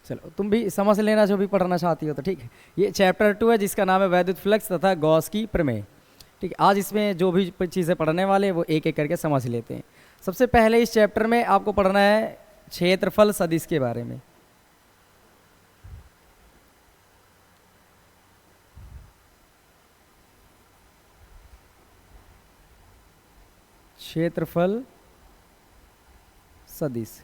चलो तुम भी समझ लेना जो भी पढ़ना चाहती हो तो ठीक है। ये चैप्टर 2 है जिसका नाम है वैद्युत फ्लक्स तथा गॉस की प्रमेय। ठीक है, आज इसमें जो भी चीज़ें पढ़ने वाले हैं वो एक एक करके समझ लेते हैं। सबसे पहले इस चैप्टर में आपको पढ़ना है क्षेत्रफल सदिश के बारे में। क्षेत्रफल सदिश।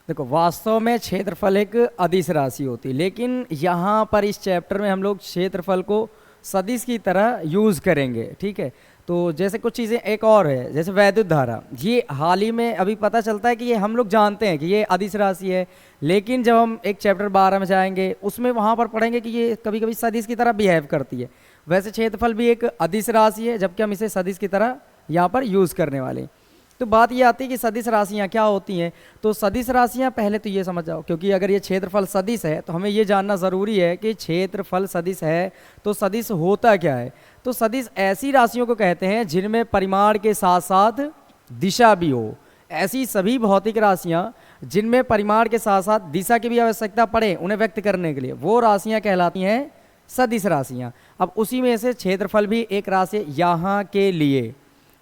देखो वास्तव में क्षेत्रफल एक अदिश राशि होती है, लेकिन यहाँ पर इस चैप्टर में हम लोग क्षेत्रफल को सदिश की तरह यूज़ करेंगे। ठीक है, तो जैसे कुछ चीज़ें एक और है, जैसे वैद्युत धारा, ये हाल ही में अभी पता चलता है कि ये हम लोग जानते हैं कि ये अदिश राशि है, लेकिन जब हम एक चैप्टर 12 में जाएंगे उसमें वहाँ पर पढ़ेंगे कि ये कभी कभी सदिश की तरह बिहेव करती है। वैसे क्षेत्रफल भी एक अदिश राशि है, जबकि हम इसे सदिश की तरह यहाँ पर यूज़ करने वाले हैं। तो बात ये आती है कि सदिश राशियाँ क्या होती हैं। तो सदिश राशियाँ पहले तो ये समझ जाओ, क्योंकि अगर ये क्षेत्रफल सदिश है तो हमें ये जानना ज़रूरी है कि क्षेत्रफल सदिश है तो सदिश होता क्या है। तो सदिश ऐसी राशियों को कहते हैं जिनमें परिमाण के साथ साथ दिशा भी हो। ऐसी सभी भौतिक राशियाँ जिनमें परिमाण के साथ साथ दिशा की भी आवश्यकता पड़े उन्हें व्यक्त करने के लिए, वो राशियाँ कहलाती हैं सदिश राशियाँ। अब उसी में से क्षेत्रफल भी एक राशि है यहाँ के लिए।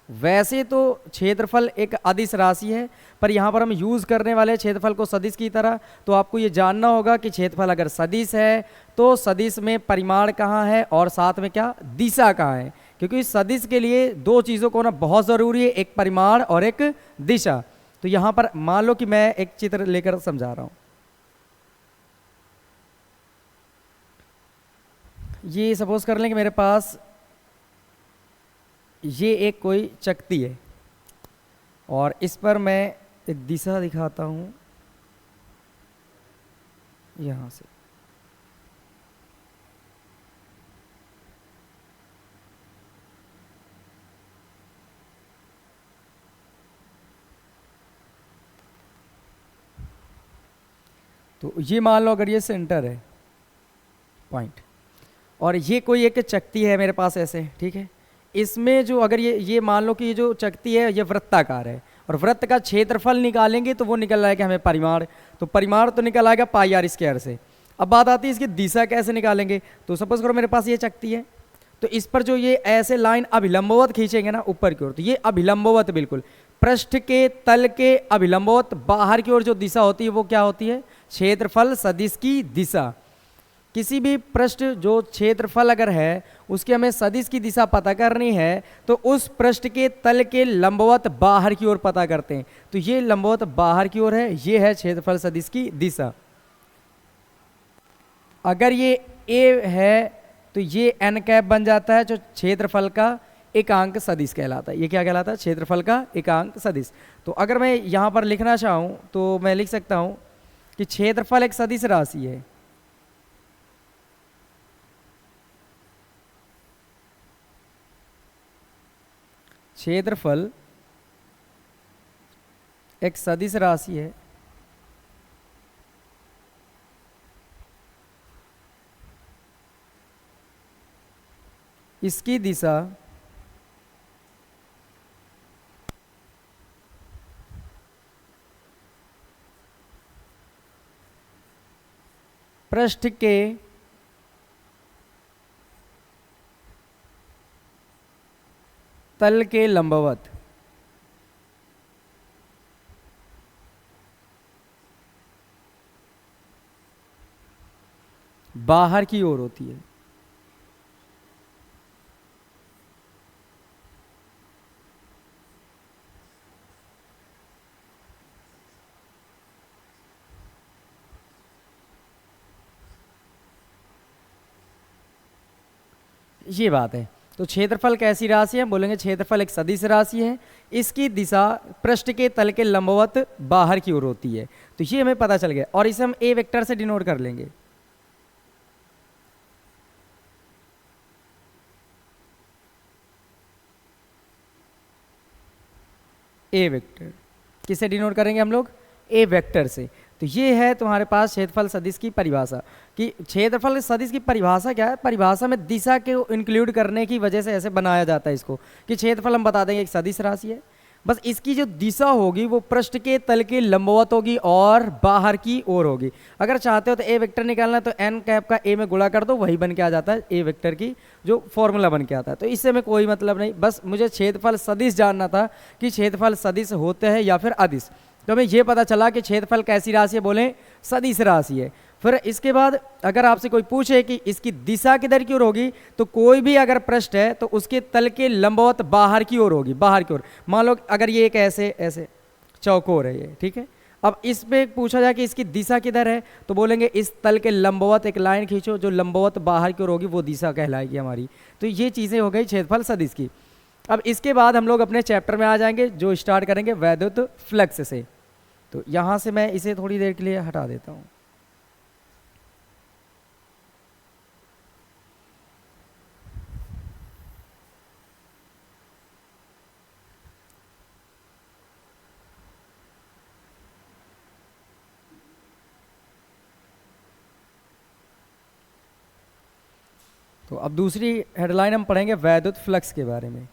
वैसे तो क्षेत्रफल एक अदिश राशि है, पर यहाँ पर हम यूज़ करने वाले क्षेत्रफल को सदिश की तरह। तो आपको ये जानना होगा कि क्षेत्रफल अगर सदिश है तो सदिश में परिमाण कहाँ है और साथ में क्या दिशा कहाँ है, क्योंकि सदिश के लिए दो चीज़ों को होना बहुत ज़रूरी है, एक परिमाण और एक दिशा। तो यहाँ पर मान लो कि मैं एक चित्र लेकर समझा रहा हूँ। ये सपोज कर लें कि मेरे पास ये एक कोई चकती है और इस पर मैं एक दिशा दिखाता हूँ यहाँ से। तो ये मान लो अगर ये सेंटर है पॉइंट और ये कोई एक चकती है मेरे पास ऐसे, ठीक है। इसमें जो अगर ये मान लो कि ये जो चकती है ये वृत्ताकार है और वृत्त का क्षेत्रफल निकालेंगे तो वो निकल आएगा हमें परिमाण। तो परिमाण तो निकल आएगा पाई आर स्क्वायर से। अब बात आती है इसकी दिशा कैसे निकालेंगे। तो सपोज करो मेरे पास ये चकती है, तो इस पर जो ये ऐसे लाइन अभिलंबवत खींचेंगे ना ऊपर की ओर, तो ये अभिलंबवत बिल्कुल पृष्ठ के तल के अभिलंबवत बाहर की ओर जो दिशा होती है वो क्या होती है, क्षेत्रफल सदिश की दिशा। किसी भी पृष्ठ जो क्षेत्रफल अगर है उसकी हमें सदिश की दिशा पता करनी है तो उस पृष्ठ के तल के लंबवत बाहर की ओर पता करते हैं। तो ये लंबवत बाहर की ओर है, ये है क्षेत्रफल सदिश की दिशा। अगर ये ए है तो ये एन कैप बन जाता है जो क्षेत्रफल का एकांक सदिश कहलाता है। ये क्या कहलाता है, क्षेत्रफल का एकांक सदिश। तो अगर मैं यहाँ पर लिखना चाहूँ तो मैं लिख सकता हूँ कि क्षेत्रफल एक सदिश राशि है। क्षेत्रफल एक सदिश राशि है इसकी दिशा पृष्ठ के तल के लंबवत बाहर की ओर होती है। ये बात है। तो क्षेत्रफल कैसी राशि है, बोलेंगे क्षेत्रफल एक सदिश राशि है, इसकी दिशा पृष्ठ के तल के लंबवत बाहर की ओर होती है। तो ये हमें पता चल गया और इसे हम ए वेक्टर से डिनोट कर लेंगे। ए वेक्टर किसे डिनोट करेंगे हम लोग, ए वेक्टर से। तो ये है तुम्हारे पास क्षेत्रफल सदिश की परिभाषा। कि क्षेत्रफल सदिश की परिभाषा क्या है, परिभाषा में दिशा के इंक्लूड करने की वजह से ऐसे बनाया जाता है इसको, कि क्षेत्रफल हम बता देंगे एक सदिश राशि है, बस इसकी जो दिशा होगी वो पृष्ठ के तल के लंबवत होगी और बाहर की ओर होगी। अगर चाहते हो तो ए वेक्टर निकालना है तो एन कैप का ए में गुणा कर दो, वही बन के आ जाता है ए वेक्टर की जो फॉर्मूला बन के आता है। तो इससे में कोई मतलब नहीं, बस मुझे क्षेत्रफल सदिश जानना था कि क्षेत्रफल सदिश होते हैं या फिर अदिश। तो हमें ये पता चला कि क्षेत्रफल कैसी राशि है, बोले सदिश राशि है। फिर इसके बाद अगर आपसे कोई पूछे कि इसकी दिशा किधर की ओर होगी, तो कोई भी अगर पृष्ठ है तो उसके तल के लंबवत बाहर की ओर होगी, बाहर की ओर। मान लो अगर ये एक ऐसे ऐसे चौकोर है ये, ठीक है। अब इस पे पूछा जाए कि इसकी दिशा किधर है, तो बोलेंगे इस तल के लंबवत एक लाइन खींचो, जो लंबवत बाहर की ओर होगी वो दिशा कहलाएगी हमारी। तो ये चीज़ें हो गई क्षेत्रफल सदिश की। अब इसके बाद हम लोग अपने चैप्टर में आ जाएंगे, जो स्टार्ट करेंगे वैद्युत फ्लक्स से। तो यहाँ से मैं इसे थोड़ी देर के लिए हटा देता हूँ। तो अब दूसरी हेडलाइन हम पढ़ेंगे वैद्युत फ्लक्स के बारे में।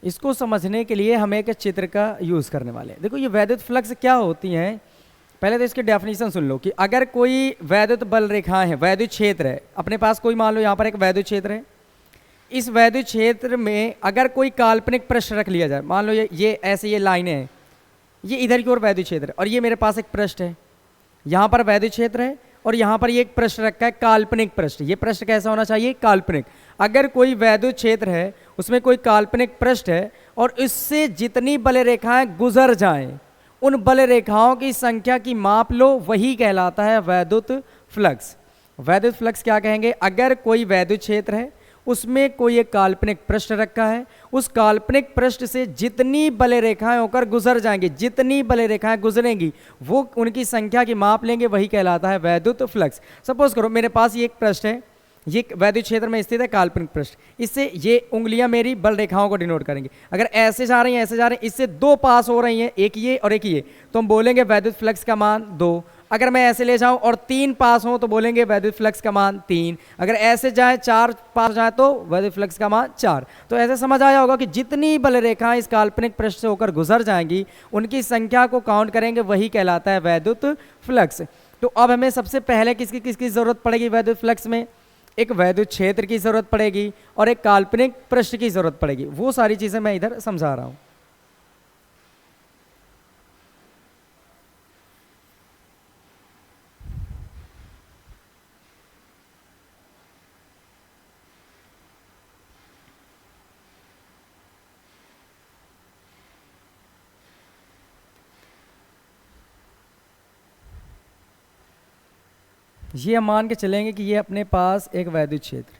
इसको समझने के लिए हम एक चित्र का यूज़ करने वाले हैं। देखो ये वैद्युत फ्लक्स क्या होती हैं, पहले तो इसकी डेफिनेशन सुन लो। कि अगर कोई वैद्युत बल रेखाएं है, वैद्युत क्षेत्र है अपने पास, कोई मान लो यहाँ पर एक वैद्युत क्षेत्र है, इस वैद्युत क्षेत्र में अगर कोई काल्पनिक पृष्ठ रख लिया जाए, मान लो ये ऐसे ये लाइनें हैं, ये इधर की ओर वैद्युत क्षेत्र है और ये मेरे पास एक पृष्ठ है, यहाँ पर वैद्युत क्षेत्र है और यहाँ पर ये एक पृष्ठ रखा है काल्पनिक पृष्ठ। ये पृष्ठ कैसा होना चाहिए, काल्पनिक। अगर कोई वैद्युत क्षेत्र है उसमें कोई काल्पनिक पृष्ठ है और इससे जितनी बल रेखाएं गुजर जाएं, उन बल रेखाओं की संख्या की माप लो, वही कहलाता है वैद्युत फ्लक्स। वैद्युत फ्लक्स क्या कहेंगे, अगर कोई वैद्युत क्षेत्र है उसमें कोई एक काल्पनिक पृष्ठ रखा है, उस काल्पनिक पृष्ठ से जितनी बल रेखाएं होकर गुजर जाएंगी, जितनी बल रेखाएं गुजरेंगी वो उनकी संख्या की माप लेंगे, वही कहलाता है वैद्युत फ्लक्स। सपोज करो मेरे पास ये एक पृष्ठ है, ये वैद्युत क्षेत्र में स्थित है काल्पनिक पृष्ठ, इससे ये उंगलियां मेरी बल रेखाओं को डिनोट करेंगी। अगर ऐसे जा रही हैं ऐसे जा रहे हैं, इससे दो पास हो रही हैं, एक ये और एक ये, तो हम बोलेंगे वैद्युत फ्लक्स का मान 2। अगर मैं ऐसे ले जाऊं और 3 पास हो तो बोलेंगे वैद्युत फ्लक्स का मान 3। अगर ऐसे जाए 4 पास जाए तो वैद्युत फ्लक्स का मान 4। तो ऐसे समझ आया होगा कि जितनी बल रेखाएं इस काल्पनिक पृष्ठ से होकर गुजर जाएंगी उनकी संख्या को काउंट करेंगे, वही कहलाता है वैद्युत फ्लक्स। तो अब हमें सबसे पहले किसकी किसकी जरूरत पड़ेगी वैद्युत फ्लक्स में, एक वैद्युत क्षेत्र की जरूरत पड़ेगी और एक काल्पनिक पृष्ठ की जरूरत पड़ेगी। वो सारी चीजें मैं इधर समझा रहा हूं। ये हम मान के चलेंगे कि ये अपने पास एक वैद्युत क्षेत्र,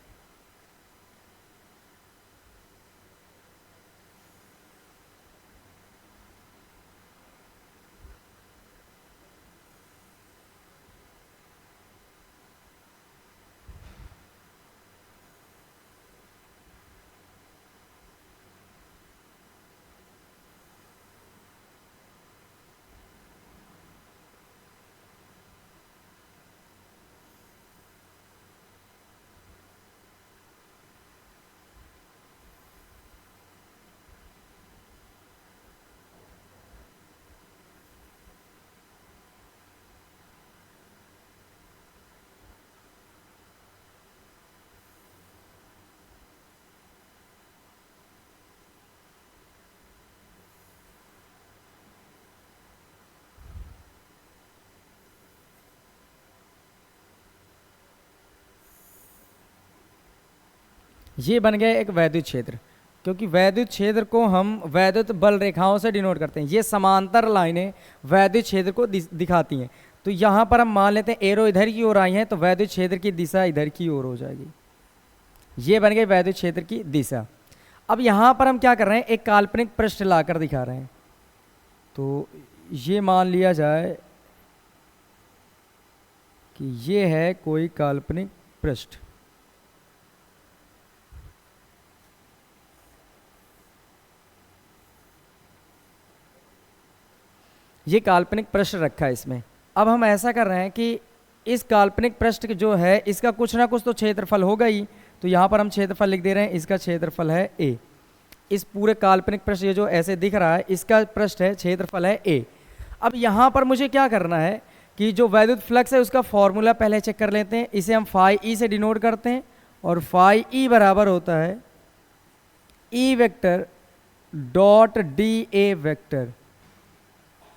ये बन गया एक वैद्युत क्षेत्र। क्योंकि वैद्युत क्षेत्र को हम वैद्युत बल रेखाओं से डिनोट करते हैं, ये समांतर लाइनें वैद्युत क्षेत्र को दिखाती हैं। तो यहाँ पर हम मान लेते हैं एरो इधर की ओर आई है तो वैद्युत क्षेत्र की दिशा इधर की ओर हो जाएगी। ये बन गई वैद्युत क्षेत्र की दिशा। अब यहाँ पर हम क्या कर रहे हैं, एक काल्पनिक पृष्ठ लाकर दिखा रहे हैं। तो ये मान लिया जाए कि ये है कोई काल्पनिक पृष्ठ। ये काल्पनिक पृष्ठ रखा है इसमें। अब हम ऐसा कर रहे हैं कि इस काल्पनिक पृष्ठ जो है इसका कुछ ना कुछ तो क्षेत्रफल होगा ही, तो यहाँ पर हम क्षेत्रफल लिख दे रहे हैं, इसका क्षेत्रफल है ए। इस पूरे काल्पनिक पृष्ठ ये जो ऐसे दिख रहा है इसका पृष्ठ है, क्षेत्रफल है ए। अब यहाँ पर मुझे क्या करना है कि जो वैद्युत फ्लक्स है उसका फॉर्मूला पहले चेक कर लेते हैं। इसे हम फाई ई से डिनोट करते हैं और फाई ई बराबर होता है E vector dot D A vector.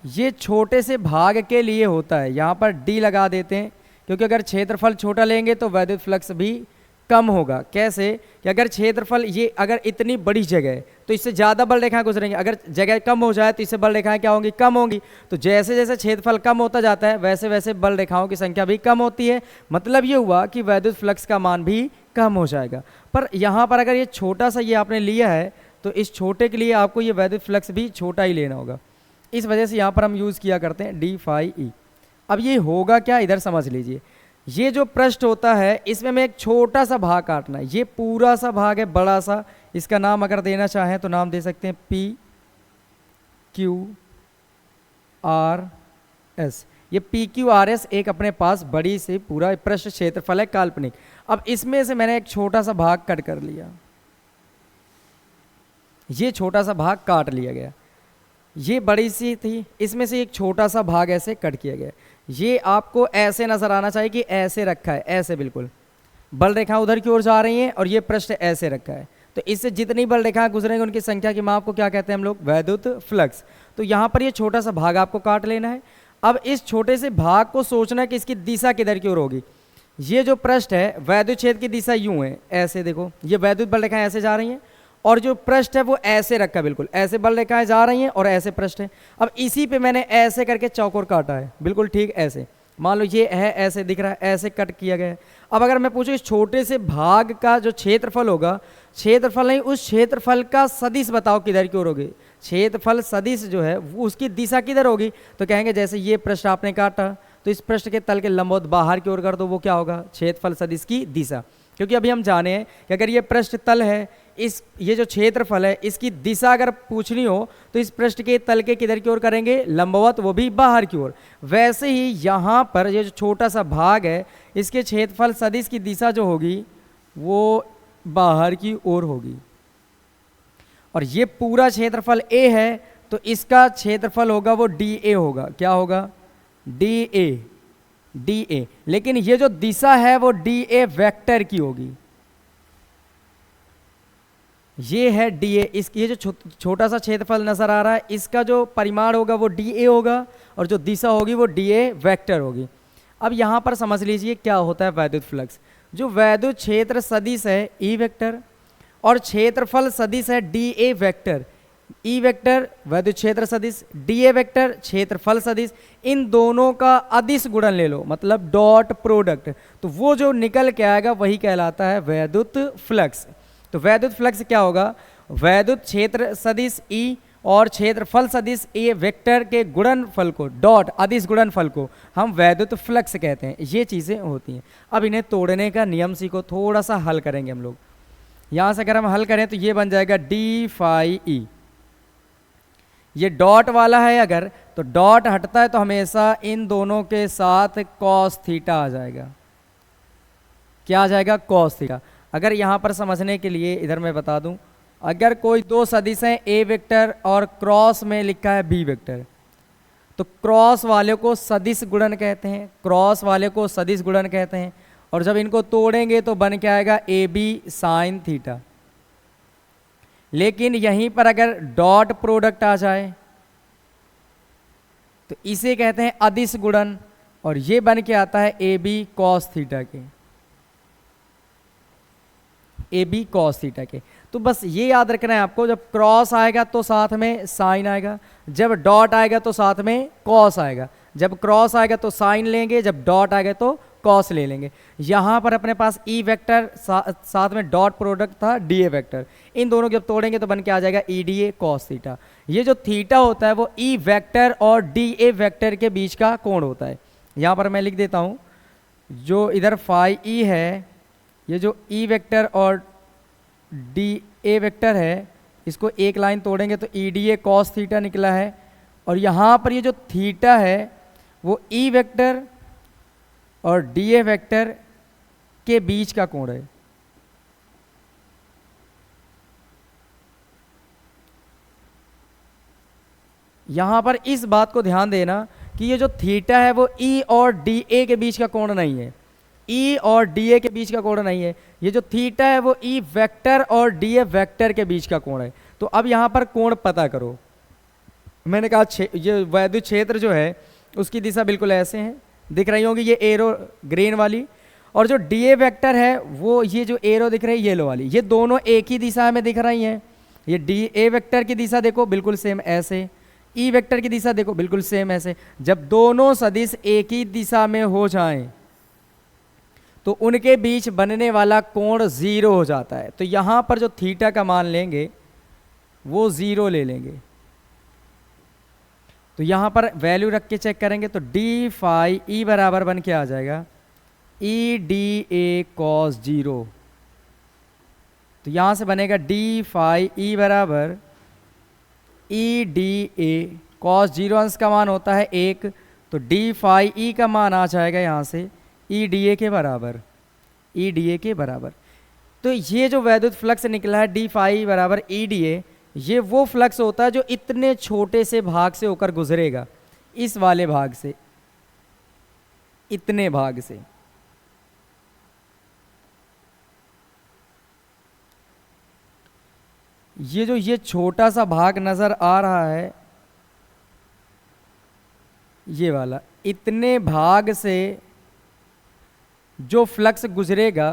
ये छोटे से भाग के लिए होता है, यहाँ पर डी लगा देते हैं क्योंकि अगर क्षेत्रफल छोटा लेंगे तो वैद्युत फ्लक्स भी कम होगा। कैसे कि अगर क्षेत्रफल ये अगर इतनी बड़ी जगह है तो इससे ज़्यादा बल रेखाएं गुजरेंगी, अगर जगह कम हो जाए तो इससे बल रेखाएं क्या होंगी, कम होंगी। तो जैसे जैसे क्षेत्रफल कम होता जाता है वैसे वैसे बल रेखाओं की संख्या भी कम होती है। मतलब ये हुआ कि वैद्युत फ्लक्स का मान भी कम हो जाएगा। पर यहाँ पर अगर ये छोटा सा ये आपने लिया है तो इस छोटे के लिए आपको ये वैद्युत फ्लक्स भी छोटा ही लेना होगा। इस वजह से यहाँ पर हम यूज़ किया करते हैं डी फाई ई। अब ये होगा क्या, इधर समझ लीजिए। ये जो पृष्ठ होता है इसमें मैं एक छोटा सा भाग काटना है, ये पूरा सा भाग है बड़ा सा, इसका नाम अगर देना चाहें तो नाम दे सकते हैं पी क्यू आर एस। ये पी क्यू आर एस एक अपने पास बड़ी सी पूरा पृष्ठ क्षेत्रफल है काल्पनिक। अब इसमें से मैंने एक छोटा सा भाग कट कर लिया, ये छोटा सा भाग काट लिया गया। ये बड़ी सी थी, इसमें से एक छोटा सा भाग ऐसे कट किया गया। ये आपको ऐसे नजर आना चाहिए कि ऐसे रखा है, ऐसे बिल्कुल बल रेखा उधर की ओर जा रही हैं और ये पृष्ठ ऐसे रखा है। तो इससे जितनी बल रेखाएं गुजरेंगे उनकी संख्या की माप को क्या कहते हैं हम लोग, वैद्युत फ्लक्स। तो यहाँ पर ये छोटा सा भाग आपको काट लेना है। अब इस छोटे से भाग को सोचना है कि इसकी दिशा किधर की ओर होगी। ये जो पृष्ठ है वैद्युत क्षेत्र की दिशा यूं है, ऐसे देखो ये वैद्युत बल रेखाएं ऐसे जा रही हैं और जो पृष्ठ है वो ऐसे रखा है, बिल्कुल ऐसे बल रेखाएं जा रही हैं और ऐसे पृष्ठ है। अब इसी पे मैंने ऐसे करके चौकोर काटा है, बिल्कुल ठीक ऐसे। मान लो ये है ऐसे दिख रहा है, ऐसे कट किया गया है। अब अगर मैं पूछूं इस छोटे से भाग का जो क्षेत्रफल होगा, क्षेत्रफल नहीं उस क्षेत्रफल का सदिश बताओ किधर की ओर होगी। क्षेत्रफल सदिश जो है वो उसकी दिशा किधर होगी, तो कहेंगे जैसे ये पृष्ठ आपने काटा तो इस पृष्ठ के तल के लंबवत बाहर की ओर कर दो, वो क्या होगा, क्षेत्रफल सदिश की दिशा। क्योंकि अभी हम जाने हैं कि अगर ये पृष्ठ तल है, इस ये जो क्षेत्रफल है इसकी दिशा अगर पूछनी हो तो इस पृष्ठ के तल के किधर की ओर करेंगे, लंबवत, वो भी बाहर की ओर। वैसे ही यहाँ पर ये जो छोटा सा भाग है इसके क्षेत्रफल सदिश की दिशा जो होगी वो बाहर की ओर होगी। और ये पूरा क्षेत्रफल ए है तो इसका क्षेत्रफल होगा वो डी ए होगा। क्या होगा, डी ए, डी ए। लेकिन ये जो दिशा है वो डी ए वेक्टर की होगी। ये है डी ए, इसकी ये जो छोटा सा क्षेत्रफल नजर आ रहा है इसका जो परिमाण होगा वो डी ए होगा और जो दिशा होगी वो डी ए वेक्टर होगी। अब यहाँ पर समझ लीजिए क्या होता है वैद्युत फ्लक्स। जो वैद्युत क्षेत्र सदिश है ई वेक्टर और क्षेत्रफल सदिश है D A vector. E vector वैद्युत क्षेत्र सदिश, डी ए वेक्टर क्षेत्रफल सदिश, इन दोनों का अदिश गुणन ले लो, मतलब डॉट प्रोडक्ट। तो वो जो निकल के आएगा वही कहलाता है वैद्युत फ्लक्स। तो वैद्युत फ्लक्स क्या होगा, वैद्युत क्षेत्र सदिश ई और क्षेत्रफल सदिश ए वेक्टर के गुणनफल को, डॉट अदिश गुणनफल को हम वैद्युत फ्लक्स कहते हैं। ये चीज़ें होती हैं। अब इन्हें तोड़ने का नियम सीखो, थोड़ा सा हल करेंगे हम लोग। यहाँ से अगर हम हल करें तो ये बन जाएगा डी फाई ई। ये डॉट वाला है अगर, तो डॉट हटता है तो हमेशा इन दोनों के साथ कॉस थीटा आ जाएगा। क्या आ जाएगा, कॉस थीटा। अगर यहाँ पर समझने के लिए इधर मैं बता दूं, अगर कोई दो सदिश हैं ए वेक्टर और क्रॉस में लिखा है बी वेक्टर, तो क्रॉस वाले को सदिश गुणन कहते हैं, क्रॉस वाले को सदिश गुणन कहते हैं। और जब इनको तोड़ेंगे तो बन के आएगा ए बी साइन थीटा। लेकिन यहीं पर अगर डॉट प्रोडक्ट आ जाए तो इसे कहते हैं अदिश गुणन और ये बन के आता है ए बी कॉस थीटा के, ए बी कॉस थीटा के। तो बस ये याद रखना है आपको, जब क्रॉस आएगा तो साथ में साइन आएगा, जब डॉट आएगा तो साथ में कॉस आएगा। जब क्रॉस आएगा तो साइन लेंगे, जब डॉट आएगा तो कॉस ले लेंगे। यहाँ पर अपने पास ई वेक्टर साथ में डॉट प्रोडक्ट था डी ए वेक्टर, इन दोनों को जब तोड़ेंगे तो बन के आ जाएगा E D A cos theta. ये जो थीटा होता है वो ई वेक्टर और डी ए वेक्टर के बीच का कोण होता है। यहाँ पर मैं लिख देता हूँ जो इधर फाई ई है, ये जो ई वेक्टर और डी ए वेक्टर है, इसको एक लाइन तोड़ेंगे तो E D A cos theta निकला है। और यहाँ पर ये जो थीटा है वो ई वेक्टर और डी ए वेक्टर के बीच का कोण है। यहाँ पर इस बात को ध्यान देना कि ये जो थीटा है वो ई और डी ए के बीच का कोण नहीं है, ई और डी ए के बीच का कोण नहीं है। ये जो थीटा है वो ई वेक्टर और डी ए वेक्टर के बीच का कोण है। तो अब यहाँ पर कोण पता करो। मैंने कहा ये वैद्युत क्षेत्र जो है उसकी दिशा बिल्कुल ऐसे है, दिख रही होगी ये एरो ग्रीन वाली, और जो डी ए वेक्टर है वो ये जो एरो दिख रही है येलो वाली, ये दोनों एक ही दिशा में दिख रही हैं। ये डी ए वेक्टर की दिशा देखो बिल्कुल सेम ऐसे, ई वेक्टर की दिशा देखो बिल्कुल सेम ऐसे। जब दोनों सदिश एक ही दिशा में हो जाएं तो उनके बीच बनने वाला कोण 0 हो जाता है। तो यहाँ पर जो थीटा का मान लेंगे वो 0 ले लेंगे। तो यहाँ पर वैल्यू रख के चेक करेंगे तो डी फाई ई बराबर बन के आ जाएगा ई डी ए कॉस 0। तो यहाँ से बनेगा डी फाई ई बराबर ई डी ए कॉस 0, अंश का मान होता है 1, तो डी फाई ई का मान आ जाएगा यहाँ से ई डी ए के बराबर, ई डी ए के बराबर। तो ये जो वैद्युत फ्लक्स निकला है डी फाई बराबर ई डी ए, ये वो फ्लक्स होता है जो इतने छोटे से भाग से होकर गुजरेगा, इस वाले भाग से, इतने भाग से। ये जो ये छोटा सा भाग नजर आ रहा है ये वाला, इतने भाग से जो फ्लक्स गुजरेगा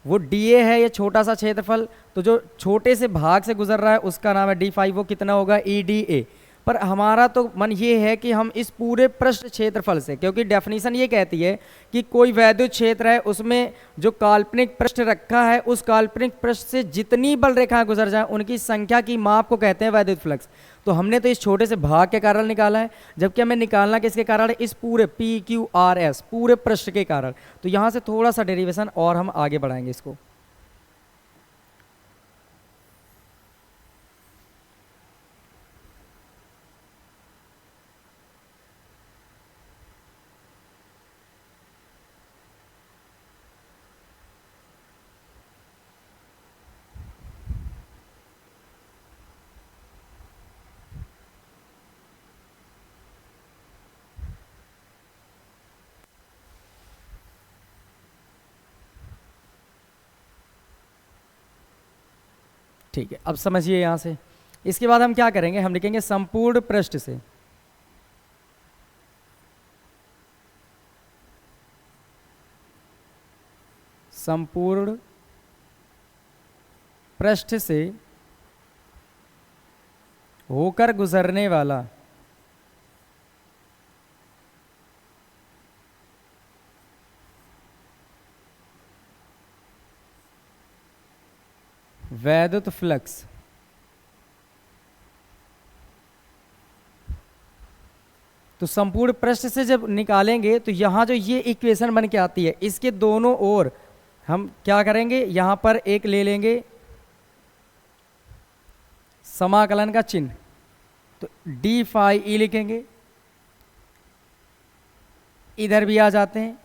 वो डी ए है, ये छोटा सा क्षेत्रफल। तो जो छोटे से भाग से गुजर रहा है उसका नाम है डी फाई, वो कितना होगा ई डी ए। पर हमारा तो मन ये है कि हम इस पूरे पृष्ठ क्षेत्रफल से, क्योंकि डेफिनेशन ये कहती है कि कोई वैद्युत क्षेत्र है उसमें जो काल्पनिक पृष्ठ रखा है उस काल्पनिक पृष्ठ से जितनी बल रेखाएं गुजर जाएं उनकी संख्या की माप को कहते हैं वैद्युत फ्लक्स। तो हमने तो इस छोटे से भाग के कारण निकाला है, जबकि हमें निकालना किसके कारण है, इस पूरे पी क्यू आर एस पूरे पृष्ठ के कारण। तो यहाँ से थोड़ा सा डेरिवेशन और हम आगे बढ़ाएंगे इसको। ठीक है, अब समझिए यहाँ से। इसके बाद हम क्या करेंगे, हम लिखेंगे संपूर्ण पृष्ठ से, संपूर्ण पृष्ठ से होकर गुजरने वाला वैद्युत फ्लक्स। तो संपूर्ण पृष्ठ से जब निकालेंगे तो यहाँ जो ये इक्वेशन बन के आती है इसके दोनों ओर हम क्या करेंगे, यहाँ पर एक ले लेंगे समाकलन का चिन्ह, तो डी फाई ई लिखेंगे, इधर भी आ जाते हैं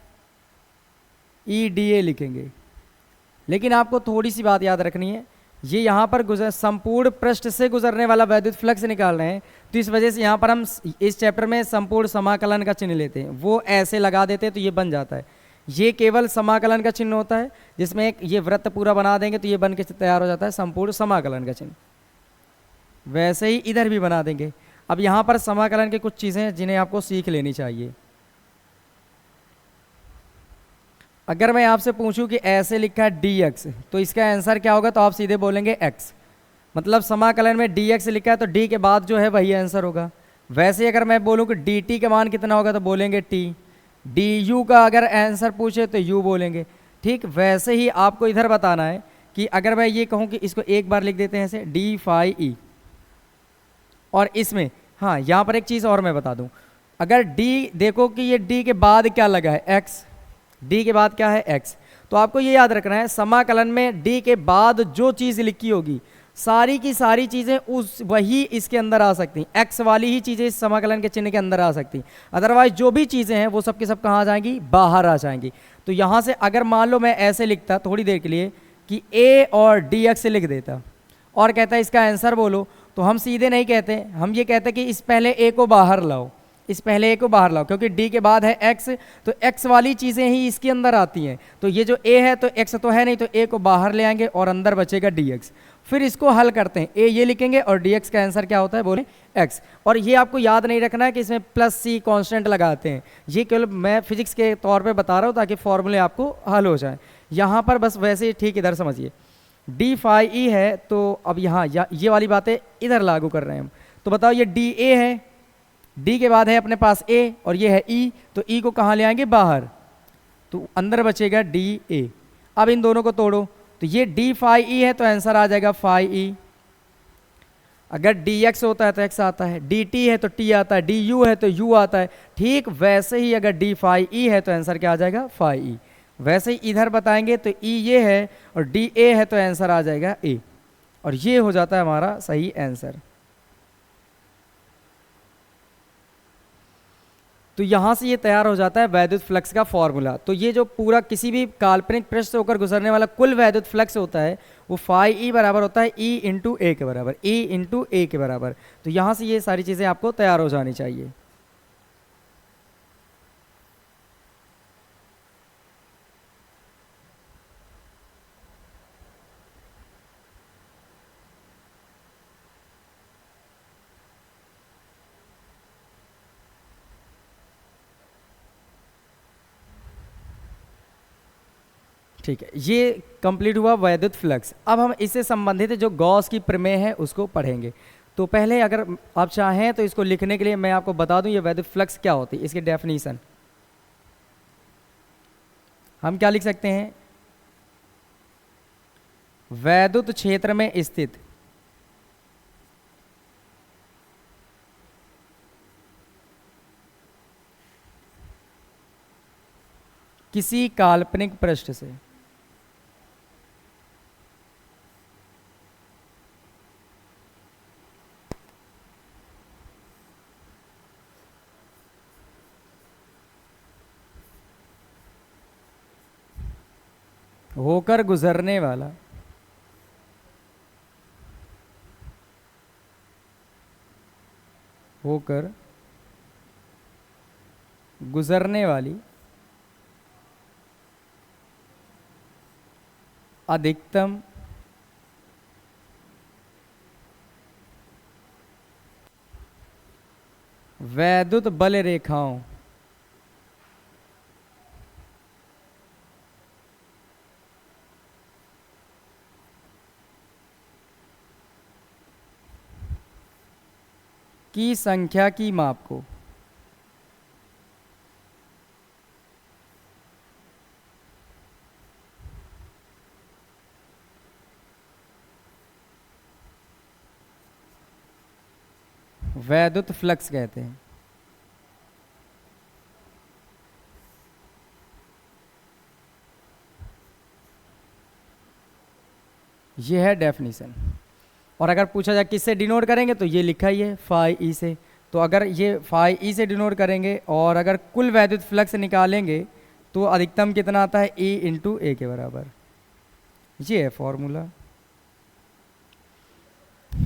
ई डी ए लिखेंगे। लेकिन आपको थोड़ी सी बात याद रखनी है, ये यहाँ पर संपूर्ण पृष्ठ से गुजरने वाला वैद्युत फ्लक्स निकाल रहे हैं, तो इस वजह से यहाँ पर हम इस चैप्टर में संपूर्ण समाकलन का चिन्ह लेते हैं, वो ऐसे लगा देते हैं तो ये बन जाता है। ये केवल समाकलन का चिन्ह होता है, जिसमें एक ये वृत्त पूरा बना देंगे तो ये बन के तैयार हो जाता है संपूर्ण समाकलन का चिन्ह। वैसे ही इधर भी बना देंगे। अब यहाँ पर समाकलन की कुछ चीज़ें जिन्हें आपको सीख लेनी चाहिए। अगर मैं आपसे पूछूं कि ऐसे लिखा है dx, तो इसका आंसर क्या होगा, तो आप सीधे बोलेंगे x। मतलब समाकलन में dx लिखा है तो d के बाद जो है वही आंसर होगा। वैसे ही अगर मैं बोलूं कि dt का मान कितना होगा तो बोलेंगे t, du का अगर आंसर पूछे तो u बोलेंगे। ठीक वैसे ही आपको इधर बताना है कि अगर मैं ये कहूँ कि इसको एक बार लिख देते हैं ऐसे डी फाई ई, और इसमें हाँ यहाँ पर एक चीज़ और मैं बता दूँ, अगर d देखो कि ये d के बाद क्या लगा है x, डी के बाद क्या है एक्स। तो आपको ये याद रखना है समाकलन में डी के बाद जो चीज़ लिखी होगी सारी की सारी चीज़ें उस वही इसके अंदर आ सकती, एक्स वाली ही चीज़ें इस समाकलन के चिन्ह के अंदर आ सकती। अदरवाइज जो भी चीज़ें हैं वो सब के सब कहाँ आ जाएंगी, बाहर आ जाएंगी। तो यहाँ से अगर मान लो मैं ऐसे लिखता थोड़ी देर के लिए कि ए और डी एक्स लिख देता और कहता है इसका आंसर बोलो, तो हम सीधे नहीं कहते, हम ये कहते कि इस पहले ए को बाहर लाओ, इस पहले ए को बाहर लाओ, क्योंकि डी के बाद है एक्स, तो एक्स वाली चीज़ें ही इसके अंदर आती हैं। तो ये जो ए है तो एक्स तो है नहीं, तो ए को बाहर ले आएंगे और अंदर बचेगा डी एक्स। फिर इसको हल करते हैं, ए ये लिखेंगे और डी एक्स का आंसर क्या होता है, बोले एक्स। और ये आपको याद नहीं रखना है कि इसमें प्लस सी कांस्टेंट लगाते हैं, ये केवल मैं फिजिक्स के तौर पे बता रहा हूँ ताकि फॉर्मूले आपको हल हो जाए। यहाँ पर बस वैसे ही ठीक इधर समझिए, डी फाई ई है, तो अब यहाँ ये वाली बातें इधर लागू कर रहे हैं हम। तो बताओ ये डी ए है, डी के बाद है अपने पास ए और ये है ई, तो ई को कहाँ ले आएंगे, बाहर, तो अंदर बचेगा डी ए। अब इन दोनों को तोड़ो, तो ये डी फाई ई है तो आंसर आ जाएगा फाई ई। अगर डी एक्स होता है तो एक्स आता है, डी टी है तो टी आता है, डी यू है तो यू आता है। ठीक वैसे ही अगर डी फाई ई है तो आंसर क्या आ जाएगा, फाई ई। वैसे ही इधर बताएंगे तो ई ये है और डी ए है तो आंसर आ जाएगा ए, और ये हो जाता है हमारा सही आंसर। तो यहाँ से ये तैयार हो जाता है वैद्युत फ्लक्स का फॉर्मूला। तो ये जो पूरा किसी भी काल्पनिक पृष्ठ से होकर गुजरने वाला कुल वैद्युत फ्लक्स होता है वो फाई ई बराबर होता है ई इंटू ए के बराबर, ई इंटू ए के बराबर। तो यहाँ से ये सारी चीज़ें आपको तैयार हो जानी चाहिए। ठीक है, ये कंप्लीट हुआ वैद्युत फ्लक्स। अब हम इससे संबंधित जो गॉस की प्रमेय है उसको पढ़ेंगे। तो पहले अगर आप चाहें तो इसको लिखने के लिए मैं आपको बता दूं ये वैद्युत फ्लक्स क्या होती है, इसकी डेफिनेशन हम क्या लिख सकते हैं, वैद्युत क्षेत्र में स्थित किसी काल्पनिक पृष्ठ से होकर गुजरने वाला होकर गुजरने वाली अधिकतम वैद्युत बल रेखाओं की संख्या की माप को वैद्युत फ्लक्स कहते हैं। ये है डेफिनेशन। और अगर पूछा जाए किससे डिनोट करेंगे तो ये लिखा ही है फाई ई से। तो अगर ये फाई ई से डिनोट करेंगे और अगर कुल वैद्युत फ्लक्स निकालेंगे तो अधिकतम कितना आता है, ई इंटू ए के बराबर। ये है फॉर्मूला,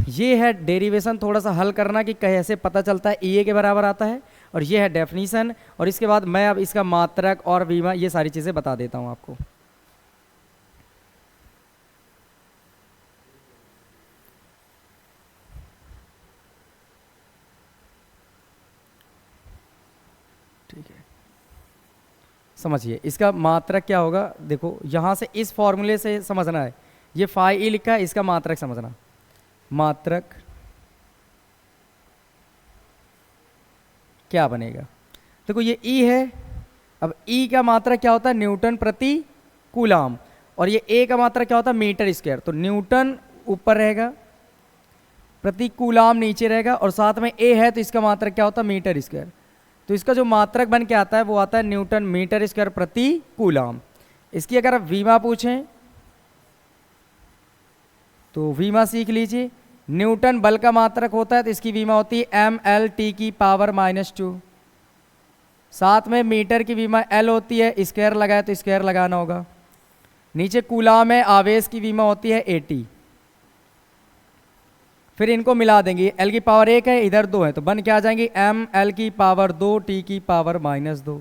ये है डेरिवेशन थोड़ा सा हल करना कि कैसे पता चलता है ई ए के बराबर आता है, और ये है डेफिनेशन। और इसके बाद मैं अब इसका मात्रक और बीमा ये सारी चीज़ें बता देता हूँ आपको। ठीक है, समझिए इसका मात्रक क्या होगा। देखो यहाँ से इस फॉर्मूले से समझना है, ये फाई ई लिखा है, इसका मात्रक समझना। मात्रक क्या बनेगा, देखो ये ई है, अब ई का मात्रक क्या होता है, न्यूटन प्रति कूलाम, और ये ए का मात्रक क्या होता है, मीटर स्क्वायर। तो न्यूटन ऊपर रहेगा, प्रति कूलाम नीचे रहेगा, और साथ में ए है तो इसका मात्रक क्या होता है, मीटर स्क्वायर। तो इसका जो मात्रक बन के आता है वो आता है न्यूटन मीटर स्क्वायर प्रति कूलम। इसकी अगर आप वीमा पूछें तो वीमा सीख लीजिए, न्यूटन बल का मात्रक होता है तो इसकी वीमा होती है mL की पावर -2। साथ में मीटर की वीमा L होती है, स्क्वायर लगाए तो स्क्वायर लगाना होगा। नीचे कूलम में आवेश की वीमा होती है 80। फिर इनको मिला देंगे, L की पावर 1 है, इधर 2 है, तो बन के आ जाएंगे mL की पावर 2 T की पावर -2।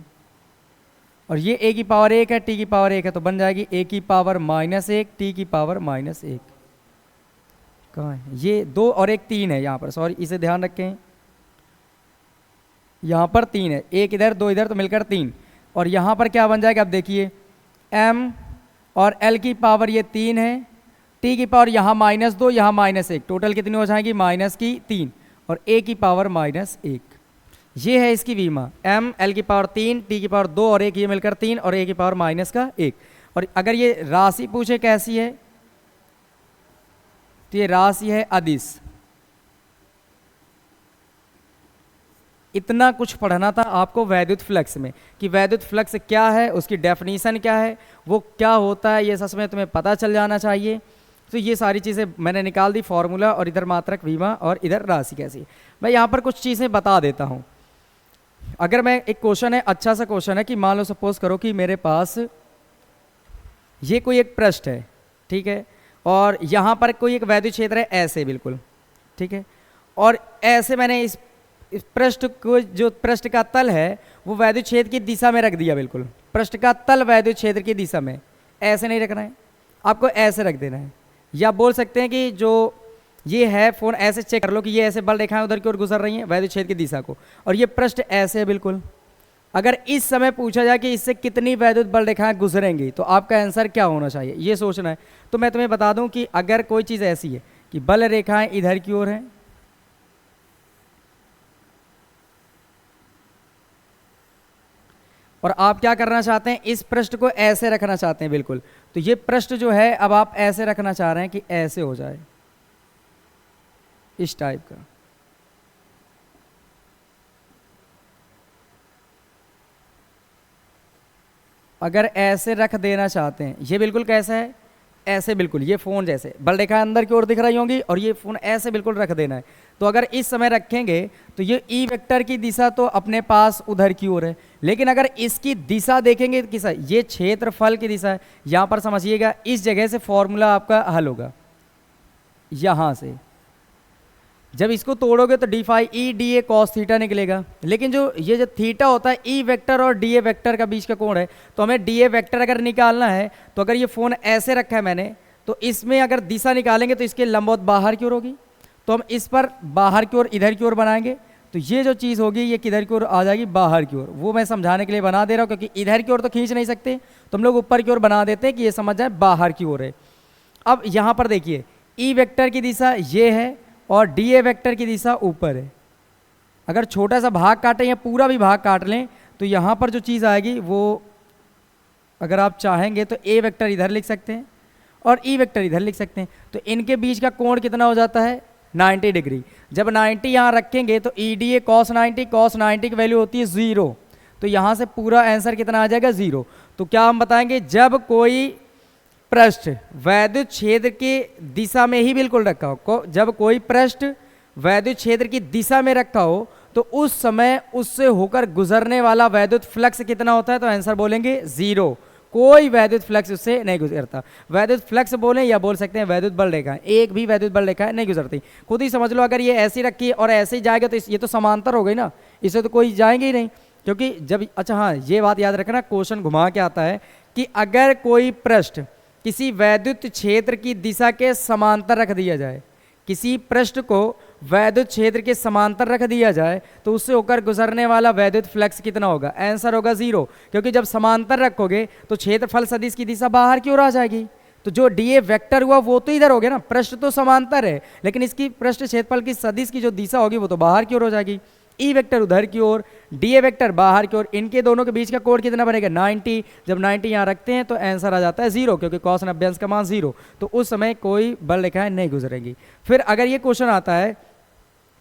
और ये A की पावर 1 है, T की पावर 1 है, तो बन जाएगी A की पावर -1 T की पावर -1। कहाँ है ये 2 और एक 3 है यहाँ पर, सॉरी इसे ध्यान रखें, यहाँ पर 3 है, 1 इधर 2 इधर, तो मिलकर 3। और यहाँ पर क्या बन जाएगा, अब देखिए m और L की पावर ये 3 है, T की पावर यहाँ -2 यहाँ -1, टोटल कितनी हो जाएगी -3 और A की पावर -1। ये है इसकी वीमा, m L की पावर 3 T की पावर 2 और 1, ये मिलकर 3 और A की पावर -1। और अगर ये राशि पूछे कैसी है तो ये राशि है अदिश। इतना कुछ पढ़ना था आपको वैद्युत फ्लक्स में कि वैद्युत फ्लक्स क्या है, उसकी डेफिनीशन क्या है, वो क्या होता है, ये सच में तुम्हें पता चल जाना चाहिए। तो ये सारी चीज़ें मैंने निकाल दी, फॉर्मूला और इधर मात्रक वीमा और इधर राशि कैसी है। मैं यहाँ पर कुछ चीज़ें बता देता हूँ। अगर मैं एक क्वेश्चन है, अच्छा सा क्वेश्चन है कि मान लो सपोज करो कि मेरे पास ये कोई एक पृष्ठ है, ठीक है, और यहाँ पर कोई एक वैद्युत क्षेत्र है ऐसे बिल्कुल, ठीक है, और ऐसे मैंने इस पृष्ठ को, जो पृष्ठ का तल है वो वैद्युत क्षेत्र की दिशा में रख दिया, बिल्कुल पृष्ठ का तल वैद्युत क्षेत्र की दिशा में। ऐसे नहीं रखना है आपको, ऐसे रख देना है। या बोल सकते हैं कि जो ये है फोन, ऐसे चेक कर लो कि ये ऐसे बल रेखाएं उधर की ओर गुजर रही हैं वैद्युत क्षेत्र की दिशा को, और ये पृष्ठ ऐसे है बिल्कुल। अगर इस समय पूछा जाए कि इससे कितनी वैद्युत बल रेखाएं गुजरेंगी तो आपका आंसर क्या होना चाहिए, ये सोचना है। तो मैं तुम्हें बता दूं कि अगर कोई चीज़ ऐसी है कि बल रेखाएं इधर की ओर हैं और आप क्या करना चाहते हैं, इस पृष्ठ को ऐसे रखना चाहते हैं बिल्कुल, तो ये पृष्ठ जो है अब आप ऐसे रखना चाह रहे हैं कि ऐसे हो जाए, इस टाइप का। अगर ऐसे रख देना चाहते हैं, ये बिल्कुल कैसा है, ऐसे बिल्कुल, ये फोन जैसे बल रेखा अंदर की ओर दिख रही होंगी और ये फोन ऐसे बिल्कुल रख देना है। तो अगर इस समय रखेंगे तो ये ई वेक्टर की दिशा तो अपने पास उधर की ओर है, लेकिन अगर इसकी दिशा देखेंगे किस है, ये क्षेत्रफल की दिशा है। यहाँ पर समझिएगा, इस जगह से फॉर्मूला आपका हल होगा, यहाँ से जब इसको तोड़ोगे तो D phi E D A cos theta निकलेगा। लेकिन जो ये जो थीटा होता है ई वेक्टर और डी ए वेक्टर का बीच का कोण है, तो हमें डी ए वेक्टर अगर निकालना है तो अगर ये फोन ऐसे रखा है मैंने, तो इसमें अगर दिशा निकालेंगे तो इसके लंबवत बाहर की ओर होगी, तो हम इस पर बाहर की ओर इधर की ओर बनाएंगे, तो ये जो चीज़ होगी ये किधर की ओर आ जाएगी, बाहर की ओर। वो मैं समझाने के लिए बना दे रहा हूँ, क्योंकि इधर की ओर तो खींच नहीं सकते, तो हम लोग ऊपर की ओर बना देते हैं कि ये समझ जाए बाहर की ओर है। अब यहाँ पर देखिए, ई वेक्टर की दिशा ये है और डी ए वेक्टर की दिशा ऊपर है। अगर छोटा सा भाग काटें या पूरा भी भाग काट लें तो यहाँ पर जो चीज़ आएगी वो, अगर आप चाहेंगे तो ए वेक्टर इधर लिख सकते हैं और ई वेक्टर इधर लिख सकते हैं। तो इनके बीच का कोण कितना हो जाता है, 90 डिग्री। जब 90 यहाँ रखेंगे तो ई डी ए कॉस 90 की वैल्यू होती है 0, तो यहाँ से पूरा आंसर कितना आ जाएगा, 0। तो क्या हम बताएंगे, जब कोई पृष्ठ वैद्युत क्षेत्र की दिशा में ही बिल्कुल रखा हो, जब कोई पृष्ठ वैद्युत क्षेत्र की दिशा में रखा हो तो उस समय उससे होकर गुजरने वाला वैद्युत फ्लक्स कितना होता है, तो आंसर बोलेंगे 0। कोई वैद्युत फ्लक्स उससे नहीं गुजरता। वैद्युत फ्लक्स बोले या बोल सकते हैं वैद्युत बल रेखाएं, एक भी वैद्युत बल रेखाएं नहीं गुजरती। खुद ही समझ लो, अगर ये ऐसी रखी और ऐसे ही जाएगा तो ये तो समांतर हो गई ना, इससे तो कोई जाएंगे ही नहीं, क्योंकि जब, अच्छा हाँ ये बात याद रखना, क्वेश्चन घुमा के आता है कि अगर कोई पृष्ठ किसी वैद्युत क्षेत्र की दिशा के समांतर रख दिया जाए, किसी पृष्ठ को वैद्युत क्षेत्र के समांतर रख दिया जाए तो उससे होकर गुजरने वाला वैद्युत फ्लक्स कितना होगा, आंसर होगा 0। क्योंकि जब समांतर रखोगे तो क्षेत्रफल सदिश की दिशा बाहर की ओर आ जाएगी, तो जो डी ए वेक्टर हुआ वो तो इधर हो गया ना, पृष्ठ तो समांतर है लेकिन इसकी पृष्ठ क्षेत्रफल की सदिश की जो दिशा होगी वो तो बाहर की ओर हो जाएगी। ई वेक्टर उधर की ओर, डी ए वेक्टर बाहर की ओर, इनके दोनों के बीच का कोण कितना बनेगा, 90। जब 90 यहाँ रखते हैं तो आंसर आ जाता है 0, क्योंकि कॉस 90 अंश का मान 0, तो उस समय कोई बल रेखाएं नहीं गुजरेंगी। फिर अगर ये क्वेश्चन आता है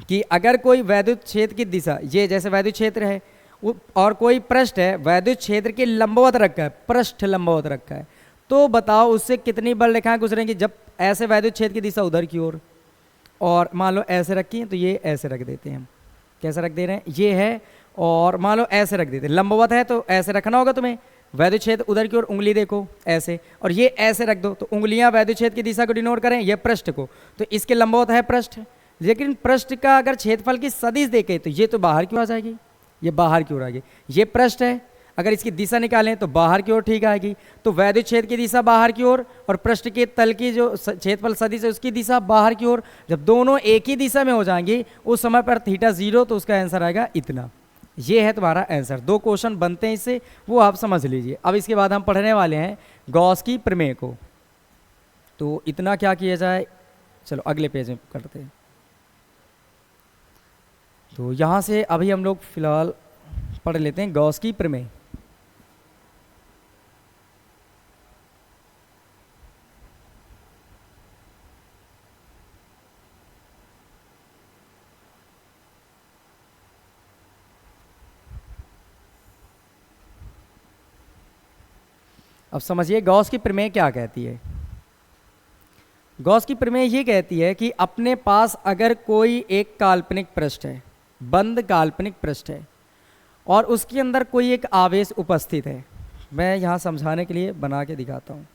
कि अगर कोई वैद्युत क्षेत्र की दिशा, ये जैसे वैद्युत क्षेत्र है और कोई पृष्ठ है वैद्युत क्षेत्र के लंबवत रखा है, पृष्ठ लंबवत रखा है, तो बताओ उससे कितनी बल रेखाएं गुजरेंगी। जब ऐसे वैद्युत क्षेत्र की दिशा उधर की ओर, और मान लो ऐसे रखी है तो ये ऐसे रख देते हैं हम। कैसे रख दे रहे हैं, ये है, और मान लो ऐसे रख देते हैं, लंबवत है तो ऐसे रखना होगा तुम्हें, वैद्युत क्षेत्र उधर की ओर उंगली देखो ऐसे, और ये ऐसे रख दो, तो उंगलियां वैद्युत क्षेत्र की दिशा को डिनोट करें, ये पृष्ठ को, तो इसके लंबवत है पृष्ठ। लेकिन पृष्ठ का अगर क्षेत्रफल की सदिश देखें तो ये तो बाहर की ओर आ जाएगी, ये बाहर की ओर आएगी, ये पृष्ठ है, अगर इसकी दिशा निकालें तो बाहर की ओर ठीक आएगी, तो वैद्युत क्षेत्र की दिशा बाहर की ओर और पृष्ठ के तल की जो क्षेत्रफल सदिश है उसकी दिशा बाहर की ओर। जब दोनों एक ही दिशा में हो जाएंगी उस समय पर थीटा 0, तो उसका आंसर आएगा इतना। ये है तुम्हारा आंसर। 2 क्वेश्चन बनते हैं इससे, वो आप समझ लीजिए। अब इसके बाद हम पढ़ने वाले हैं गॉस की प्रमेय को। तो इतना क्या किया जाए, चलो अगले पेज में करते हैं। तो यहाँ से अभी हम लोग फिलहाल पढ़ लेते हैं गॉस की प्रमेय। अब समझिए गॉस की प्रमेय क्या कहती है। गॉस की प्रमेय ये कहती है कि अपने पास अगर कोई एक काल्पनिक पृष्ठ है, बंद काल्पनिक पृष्ठ है, और उसके अंदर कोई एक आवेश उपस्थित है, मैं यहाँ समझाने के लिए बना के दिखाता हूँ।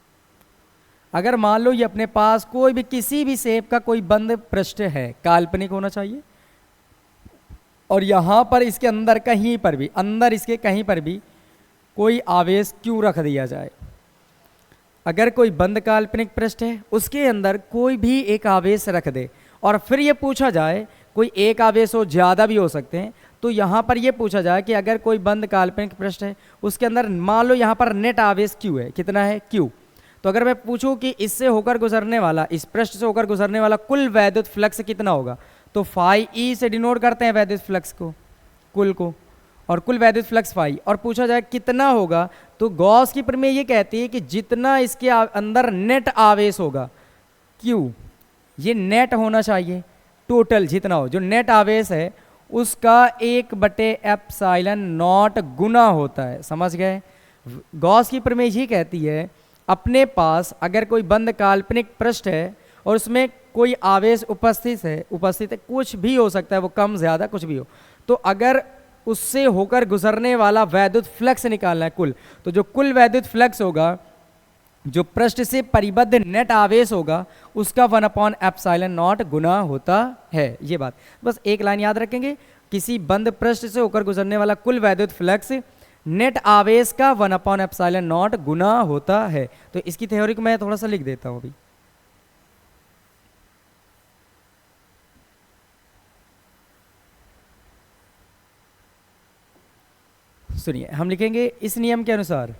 अगर मान लो ये अपने पास कोई भी किसी भी शेप का कोई बंद पृष्ठ है, काल्पनिक होना चाहिए, और यहाँ पर इसके अंदर कहीं पर भी, अंदर इसके कहीं पर भी कोई आवेश क्यों रख दिया जाए। अगर कोई बंद काल्पनिक पृष्ठ है उसके अंदर कोई भी एक आवेश रख दे, और फिर ये पूछा जाए, कोई एक आवेश हो, ज़्यादा भी हो सकते हैं, तो यहाँ पर ये पूछा जाए कि अगर कोई बंद काल्पनिक पृष्ठ है उसके अंदर मान लो यहाँ पर नेट आवेश क्यू है, कितना है क्यू। तो अगर मैं पूछूं कि इससे होकर गुजरने वाला, इस पृष्ठ से होकर गुजरने वाला कुल वैद्युत फ्लक्स कितना होगा, तो फाई ई से डिनोट करते हैं वैद्युत फ्लक्स को, कुल को, और कुल वैद्युत फ्लक्स फाई, और पूछा जाए कितना होगा, तो गॉस की प्रमेय ये कहती है कि जितना इसके अंदर नेट आवेश होगा क्यू, ये नेट होना चाहिए, टोटल जितना हो, जो नेट आवेश है उसका 1/एप्सिलॉन गुना होता है। समझ गए। गॉस की प्रमेय ये कहती है अपने पास अगर कोई बंद काल्पनिक पृष्ठ है और उसमें कोई आवेश उपस्थित है, कुछ भी हो सकता है, वो कम ज़्यादा कुछ भी हो, तो अगर उससे होकर गुजरने वाला वैद्युत फ्लक्स निकालना है कुल, तो जो कुल वैद्युत फ्लक्स होगा, जो पृष्ठ से परिबद्ध नेट आवेश होगा, उसका 1/एप्सिलॉन गुना होता है। ये बात बस एक लाइन याद रखेंगे, किसी बंद पृष्ठ से होकर गुजरने वाला कुल वैद्युत फ्लक्स नेट आवेश का 1/एप्सिलॉन गुना होता है। तो इसकी थ्योरी को मैं थोड़ा सा लिख देता हूं अभी। सुनिए, हम लिखेंगे इस नियम के अनुसार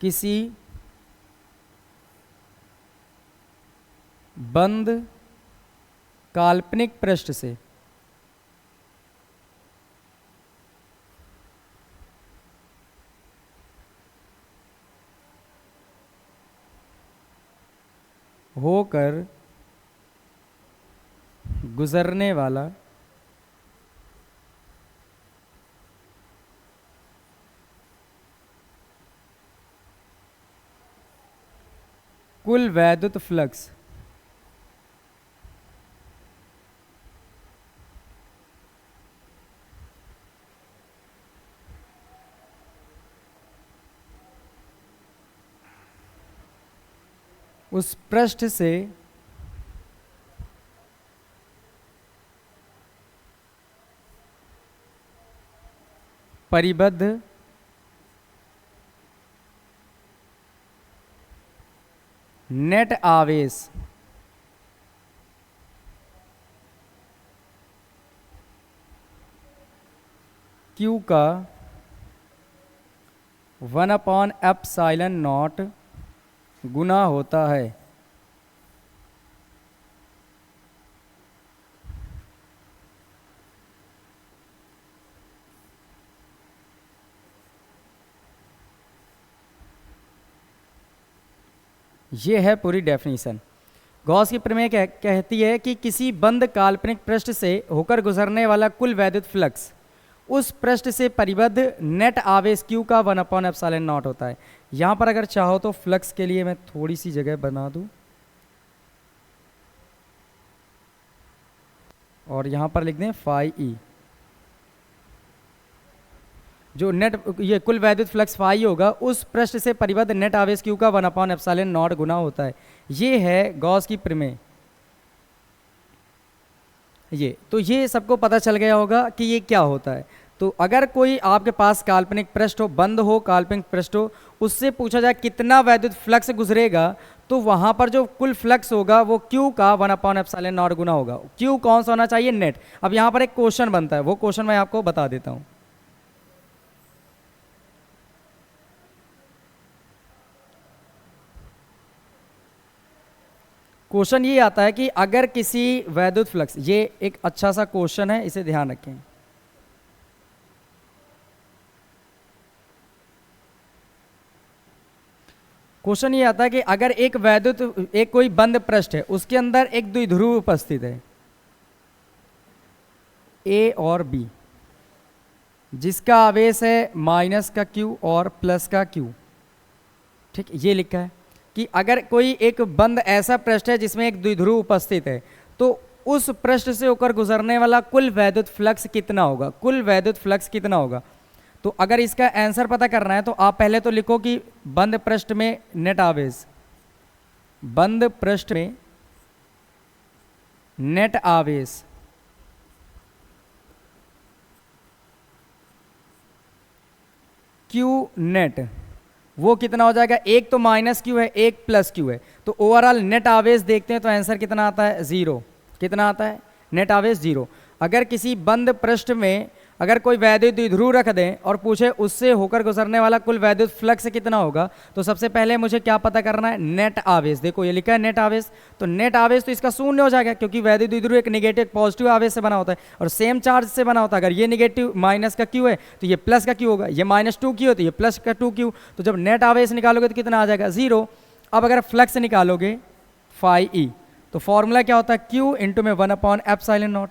किसी बंद काल्पनिक पृष्ठ से होकर गुजरने वाला कुल वैद्युत फ्लक्स उस पृष्ठ से परिबद्ध नेट आवेश Q का 1/एप्सिलॉन गुना होता है। ये है पूरी डेफिनेशन। गॉस की प्रमेय कहती है कि किसी बंद काल्पनिक पृष्ठ से होकर गुजरने वाला कुल वैद्युत फ्लक्स उस पृष्ठ से परिबद्ध नेट आवेश Q का 1/ε0 होता है। यहाँ पर अगर चाहो तो फ्लक्स के लिए मैं थोड़ी सी जगह बना दूँ और यहाँ पर लिख दें फाई ई। जो नेट ये कुल वैद्युत फ्लक्स फाई होगा उस पृष्ठ से परिबद्ध नेट आवेश Q का 1/ε0 गुना होता है। ये है गॉस की प्रमेय। ये सबको पता चल गया होगा कि ये क्या होता है। तो अगर कोई आपके पास काल्पनिक पृष्ठ हो, बंद हो काल्पनिक पृष्ठ हो, उससे पूछा जाए कितना वैद्युत फ्लक्स गुजरेगा, तो वहां पर जो कुल फ्लक्स होगा वो Q का 1/ε0 गुना होगा। Q कौन सा होना चाहिए? नेट। अब यहाँ पर एक क्वेश्चन बनता है, वो क्वेश्चन मैं आपको बता देता हूँ। क्वेश्चन ये आता है कि अगर किसी वैद्युत फ्लक्स, ये एक अच्छा सा क्वेश्चन है, इसे ध्यान रखें। क्वेश्चन ये आता है कि अगर एक कोई बंद पृष्ठ है, उसके अंदर एक द्विध्रुव उपस्थित है A और B, जिसका आवेश है माइनस का Q और प्लस का Q। ठीक, ये लिखा है कि अगर कोई एक बंद ऐसा पृष्ठ है जिसमें एक द्विध्रुव उपस्थित है, तो उस पृष्ठ से होकर गुजरने वाला कुल वैद्युत फ्लक्स कितना होगा? कुल वैद्युत फ्लक्स कितना होगा? तो अगर इसका आंसर पता करना है तो आप पहले तो लिखो कि बंद पृष्ठ में नेट आवेश, बंद पृष्ठ में नेट आवेश Q नेट वो कितना हो जाएगा? एक तो माइनस Q है, एक प्लस Q है, तो ओवरऑल नेट आवेश देखते हैं तो आंसर कितना आता है? 0। कितना आता है? नेट आवेश 0। अगर किसी बंद पृष्ठ में अगर कोई वैद्युत द्विध्रुव रख दें और पूछे उससे होकर गुजरने वाला कुल वैद्युत फ्लक्स कितना होगा, तो सबसे पहले मुझे क्या पता करना है? नेट आवेश। देखो ये लिखा है नेट आवेश, तो नेट आवेश तो इसका शून्य हो जाएगा, क्योंकि वैद्युत द्विध्रुव एक नेगेटिव पॉजिटिव आवेश से बना होता है और सेम चार्ज से बना होता है। अगर ये नेगेटिव माइनस का Q है तो ये प्लस का Q होगा, ये -2Q है तो ये प्लस का 2Q। तो जब नेट आवेश निकालोगे तो कितना आ जाएगा? 0। अब अगर फ्लक्स निकालोगे फाई ई, तो फॉर्मूला क्या होता है? Q इंटू में 1/ε0।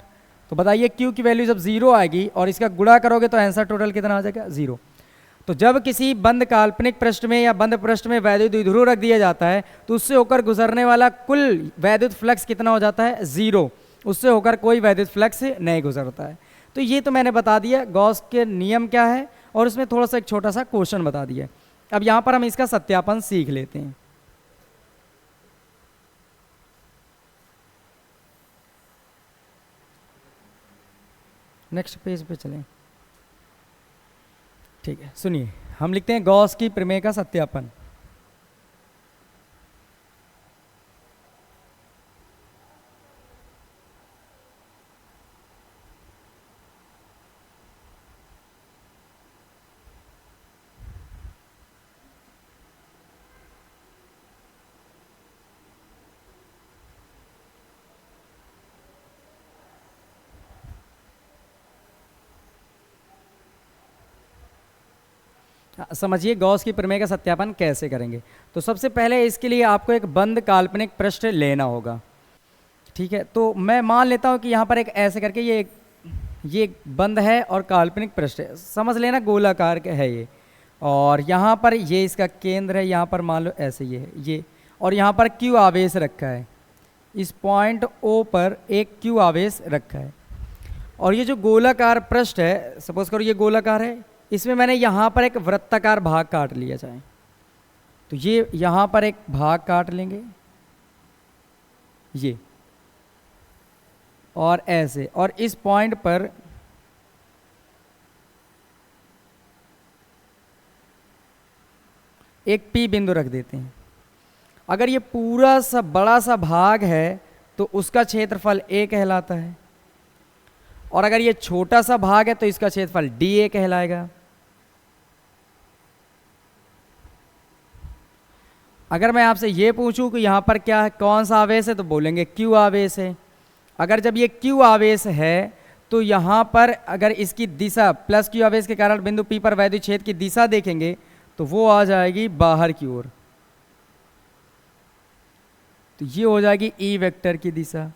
तो बताइए Q की वैल्यू जब 0 आएगी और इसका गुणा करोगे तो आंसर टोटल कितना आ जाएगा? 0। तो जब किसी बंद काल्पनिक पृष्ठ में या बंद पृष्ठ में वैद्युत द्विध्रुव रख दिया जाता है तो उससे होकर गुजरने वाला कुल वैद्युत फ्लक्स कितना हो जाता है? 0। उससे होकर कोई वैद्युत फ्लक्स नहीं गुजरता है। तो ये तो मैंने बता दिया गॉस के नियम क्या है, और उसमें थोड़ा सा एक छोटा सा क्वेश्चन बता दिया। अब यहाँ पर हम इसका सत्यापन सीख लेते हैं। नेक्स्ट पेज पे चलें। ठीक है, सुनिए, हम लिखते हैं गॉस की प्रमेय का सत्यापन। समझिए गॉस की प्रमेय का सत्यापन कैसे करेंगे। तो सबसे पहले इसके लिए आपको एक बंद काल्पनिक पृष्ठ लेना होगा। ठीक है, तो मैं मान लेता हूं कि यहाँ पर एक ऐसे करके ये बंद है और काल्पनिक पृष्ठ है, समझ लेना गोलाकार का है ये, और यहाँ पर ये इसका केंद्र है, यहाँ पर मान लो ऐसे ये है ये, और यहाँ पर Q आवेश रखा है, इस पॉइंट O पर एक Q आवेश रखा है। और ये जो गोलाकार पृष्ठ है, सपोज करो ये गोलाकार है, इसमें मैंने यहाँ पर एक वृत्ताकार भाग काट लिया जाए, तो ये यहाँ पर एक भाग काट लेंगे ये, और ऐसे, और इस पॉइंट पर एक P बिंदु रख देते हैं। अगर ये पूरा सा बड़ा सा भाग है तो उसका क्षेत्रफल A कहलाता है, और अगर ये छोटा सा भाग है तो इसका क्षेत्रफल dA कहलाएगा। अगर मैं आपसे ये पूछूं कि यहाँ पर क्या है, कौन सा आवेश है, तो बोलेंगे Q आवेश है। अगर जब ये Q आवेश है तो यहाँ पर अगर इसकी दिशा प्लस Q आवेश के कारण बिंदु P पर वैद्युत क्षेत्र की दिशा देखेंगे तो वो आ जाएगी बाहर की ओर। तो ये हो जाएगी ई वेक्टर की दिशा।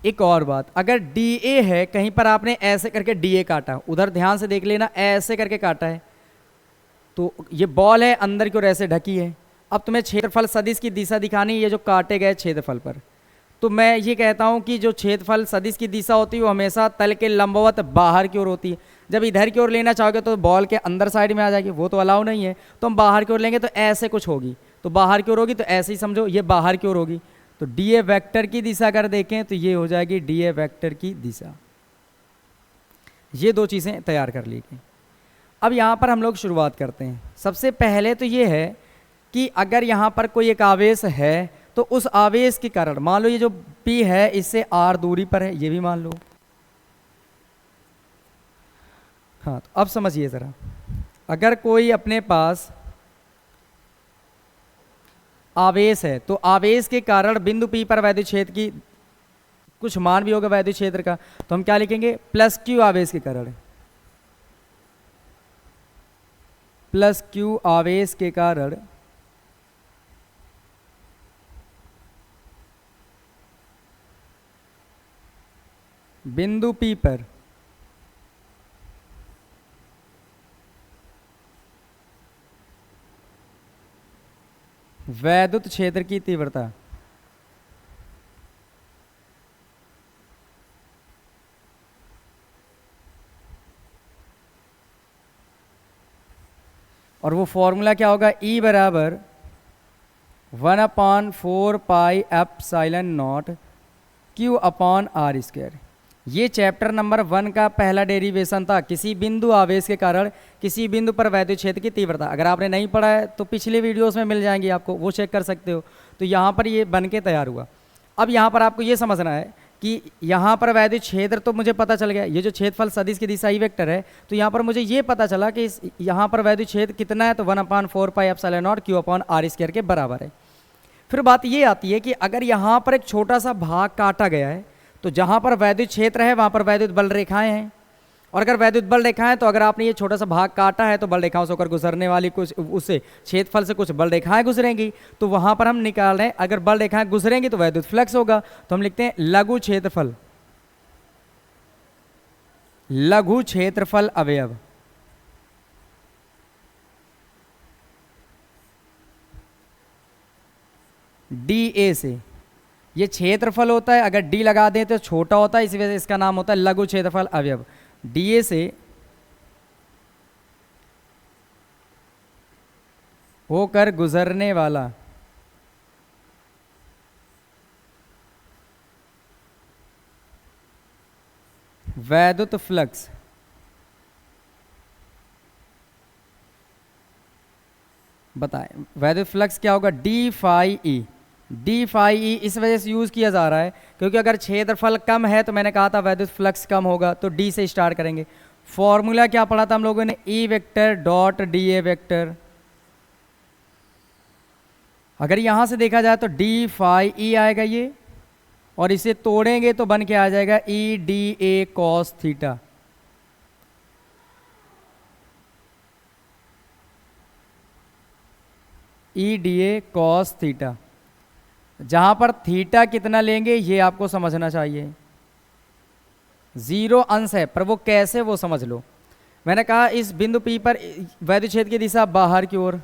एक और बात, अगर डी ए है, कहीं पर आपने ऐसे करके डी ए काटा, उधर ध्यान से देख लेना, ऐसे करके काटा है, तो ये बॉल है अंदर की ओर ऐसे ढकी है। अब तुम्हें क्षेत्रफल सदिश की दिशा दिखानी है जो काटे गए क्षेत्रफल पर। तो मैं ये कहता हूँ कि जो क्षेत्रफल सदिश की दिशा होती है वो हमेशा तल के लंबवत बाहर की ओर होती है। जब इधर की ओर लेना चाहोगे तो बॉल के अंदर साइड में आ जाएगी, वो तो अलाउ नहीं है। तो हम बाहर की ओर लेंगे तो ऐसे कुछ होगी, तो बाहर की ओर होगी, तो ऐसे ही समझो ये बाहर की ओर होगी। तो डी ए वैक्टर की दिशा अगर देखें तो ये हो जाएगी डी ए वैक्टर की दिशा। ये दो चीज़ें तैयार कर ली गई। अब यहाँ पर हम लोग शुरुआत करते हैं। सबसे पहले तो ये है कि अगर यहाँ पर कोई एक आवेश है तो उस आवेश के कारण, मान लो ये जो P है इससे R दूरी पर है, ये भी मान लो। हाँ, तो अब समझिए ज़रा, अगर कोई अपने पास आवेश है तो आवेश के कारण बिंदु P पर वैद्युत क्षेत्र की कुछ मान भी होगा वैद्युत क्षेत्र का, तो हम क्या लिखेंगे, प्लस Q आवेश के कारण, प्लस Q आवेश के कारण बिंदु P पर वैद्युत क्षेत्र की तीव्रता। और वो फॉर्मूला क्या होगा, E बराबर 1/4πε0 Q/r²। ये चैप्टर नंबर 1 का पहला डेरिवेशन था, किसी बिंदु आवेश के कारण किसी बिंदु पर वैद्युत क्षेत्र की तीव्रता। अगर आपने नहीं पढ़ा है तो पिछले वीडियोस में मिल जाएंगी आपको, वो चेक कर सकते हो। तो यहाँ पर ये बन के तैयार हुआ। अब यहाँ पर आपको ये समझना है कि यहाँ पर वैद्युत क्षेत्र तो मुझे पता चल गया, ये जो क्षेत्रफल सदिश की दिशा ई वेक्टर है, तो यहाँ पर मुझे ये पता चला कि यहाँ पर वैद्युत क्षेत्र कितना है, तो 1/4πε0 Q/r² के बराबर है। फिर बात ये आती है कि अगर यहाँ पर एक छोटा सा भाग काटा गया है तो जहाँ पर वैद्युत क्षेत्र है वहाँ पर वैद्युत बल रेखाएं हैं, और अगर वैद्युत बल रेखाएं तो अगर आपने ये छोटा सा भाग काटा है तो बल रेखाओं से होकर गुजरने वाली कुछ, उससे क्षेत्रफल से कुछ बल रेखाएं गुजरेंगी, तो वहाँ पर हम निकाल रहे हैं अगर बल रेखाएं गुजरेंगी तो वैद्युत फ्लक्स होगा। तो हम लिखते हैं लघु क्षेत्रफल, लघु क्षेत्रफल अवयव। डी ए से ये क्षेत्रफल होता है, अगर डी लगा दें तो छोटा होता है, इसी वजह से इसका नाम होता है लघु क्षेत्रफल अवयव। डीए से होकर गुजरने वाला वैद्युत फ्लक्स बताएं, वैद्युत फ्लक्स क्या होगा, d phi E. D phi E इस वजह से यूज़ किया जा रहा है क्योंकि अगर क्षेत्रफल कम है तो मैंने कहा था वैद्युत फ्लक्स कम होगा, तो डी से स्टार्ट करेंगे। फॉर्मूला क्या पढ़ा था हम लोगों ने, E vector dot D A vector. अगर यहां से देखा जाए तो डी फाई ई आएगा ये, और इसे तोड़ेंगे तो बन के आ जाएगा E D A cos theta. E D A cos theta, जहां पर थीटा कितना लेंगे ये आपको समझना चाहिए। 0 अंश है पर वो कैसे, वो समझ लो। मैंने कहा इस बिंदु P पर वैद्युत क्षेत्र की दिशा बाहर की ओर,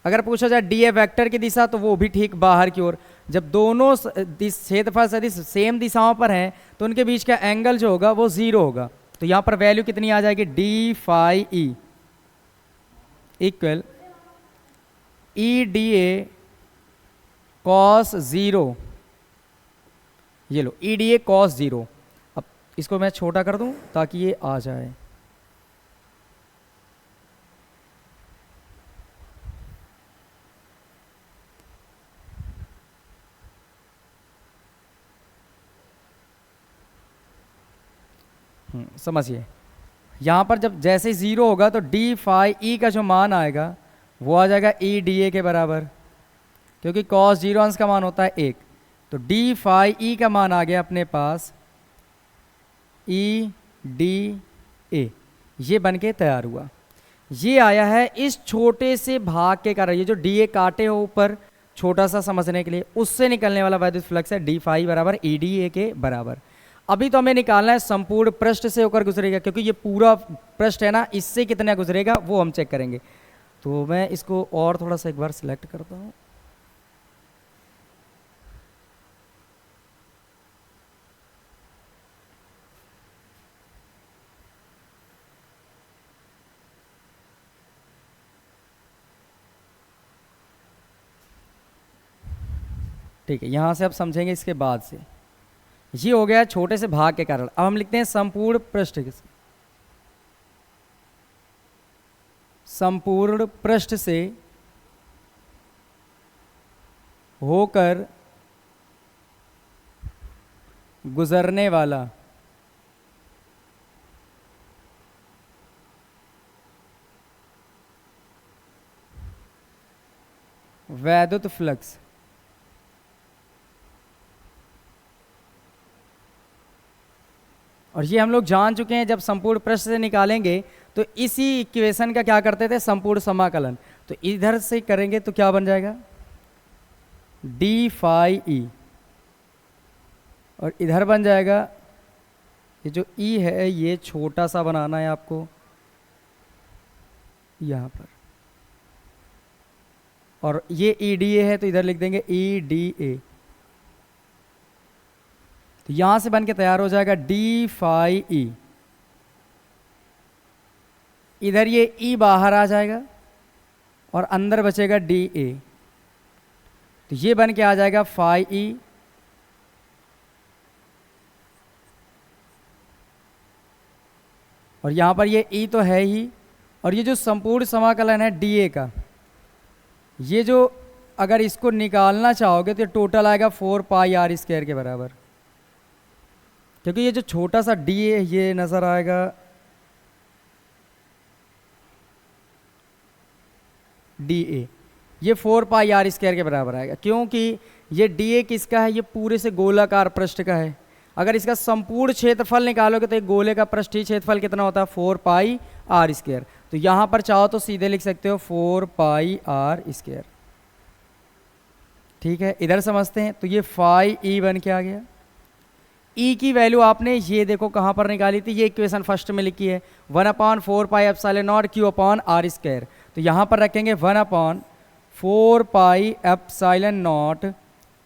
अगर पूछा जाए डी ए वेक्टर की दिशा तो वो भी ठीक बाहर की ओर। जब दोनों क्षेत्रफल सदिश सेम दिशाओं पर हैं तो उनके बीच का एंगल जो होगा वो 0 होगा। तो यहाँ पर वैल्यू कितनी आ जाएगी, d phi E equal E D A cos 0। ये लो ई डी ए कॉस 0। अब इसको मैं छोटा कर दूं ताकि ये आ जाए। समझिए, यहाँ पर जब जैसे 0 होगा तो डी फाई ई का जो मान आएगा वो आ जाएगा ई डी ए के बराबर, क्योंकि cos 0 अंश का मान होता है 1। तो डी फाई ई का मान आ गया अपने पास ई डी ए, ये बन के तैयार हुआ। ये आया है इस छोटे से भाग के कारण, ये जो डी ए काटे हो ऊपर छोटा सा समझने के लिए, उससे निकलने वाला वैद्युत फ्लक्स है डी फाई बराबर ई डी ए के बराबर। अभी तो हमें निकालना है संपूर्ण पृष्ठ से होकर गुजरेगा, क्योंकि ये पूरा पृष्ठ है ना, इससे कितना गुजरेगा वो हम चेक करेंगे। तो मैं इसको और थोड़ा सा एक बार सिलेक्ट करता हूँ। ठीक है, यहाँ से अब समझेंगे इसके बाद से। ये हो गया छोटे से भाग के कारण। अब हम लिखते हैं संपूर्ण पृष्ठ के, संपूर्ण पृष्ठ से होकर गुजरने वाला वैद्युत फ्लक्स और ये हम लोग जान चुके हैं, जब संपूर्ण पृष्ठ से निकालेंगे तो इसी इक्वेशन का क्या करते थे, संपूर्ण समाकलन। तो इधर से करेंगे तो क्या बन जाएगा, डी फाई ई, और इधर बन जाएगा, ये जो ई है ये छोटा सा बनाना है आपको यहाँ पर, और ये ई डी ए है तो इधर लिख देंगे ई डी ए। तो यहां से बन के तैयार हो जाएगा डी फाई ई। इधर ये ई बाहर आ जाएगा और अंदर बचेगा डी ए, तो ये बन के आ जाएगा फाई ई। और यहां पर ये ई तो है ही, और ये जो संपूर्ण समाकलन है डी ए का, ये जो अगर इसको निकालना चाहोगे तो टोटल आएगा 4 पाई आर स्क्वायर के बराबर, क्योंकि ये जो छोटा सा डी है ये नजर आएगा डी ए, ये 4 पाई आर स्क्वायर के बराबर आएगा, क्योंकि ये डी ए किसका है, ये पूरे से गोलाकार पृष्ठ का है। अगर इसका संपूर्ण क्षेत्रफल निकालोगे तो एक गोले का पृष्ठीय क्षेत्रफल कितना होता है, 4 पाई आर स्क्वायर। तो यहां पर चाहो तो सीधे लिख सकते हो 4 पाई आर स्क्वायर। ठीक है, इधर समझते हैं। तो ये फाई ई बन के आ गया। ई की वैल्यू आपने ये देखो कहां पर निकाली थी, ये इक्वेशन फर्स्ट में लिखी है 1/4 pi epsilon naught q upon r square. तो यहां पर रखेंगे 1/4 pi epsilon naught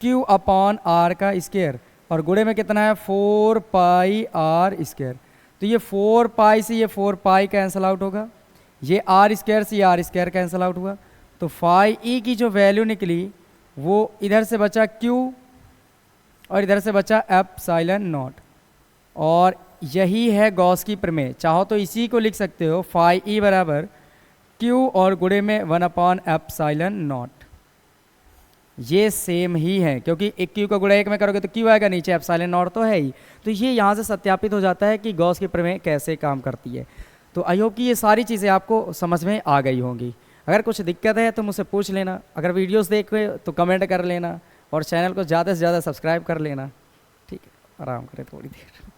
q upon r का स्क्वायर, और गुणे में कितना है 4 पाई आर स्क्वायर। तो ये 4 पाई से ये 4 पाई कैंसिल आउट होगा, ये आर स्क्वायर से ये आर स्क्वायर कैंसिल आउट हुआ। तो फाई ई की जो वैल्यू निकली वो इधर से बचा क्यू और इधर से बचा एप्सिलॉन नॉट, और यही है गॉस की प्रमेय। चाहो तो इसी को लिख सकते हो फाई ई बराबर क्यू और गुणे में 1/एप्सिलॉन नॉट। ये सेम ही है, क्योंकि एक क्यू का गुणा एक में करोगे तो क्यू आएगा, नीचे एप्सिलॉन नॉट तो है ही। तो ये यहाँ से सत्यापित हो जाता है कि गॉस की प्रमेय कैसे काम करती है। तो आई होप कि ये सारी चीज़ें आपको समझ में आ गई होंगी। अगर कुछ दिक्कत है तो मुझसे पूछ लेना, अगर वीडियोस देखे तो कमेंट कर लेना, और चैनल को ज़्यादा से ज़्यादा सब्सक्राइब कर लेना। ठीक है, आराम करें थोड़ी देर।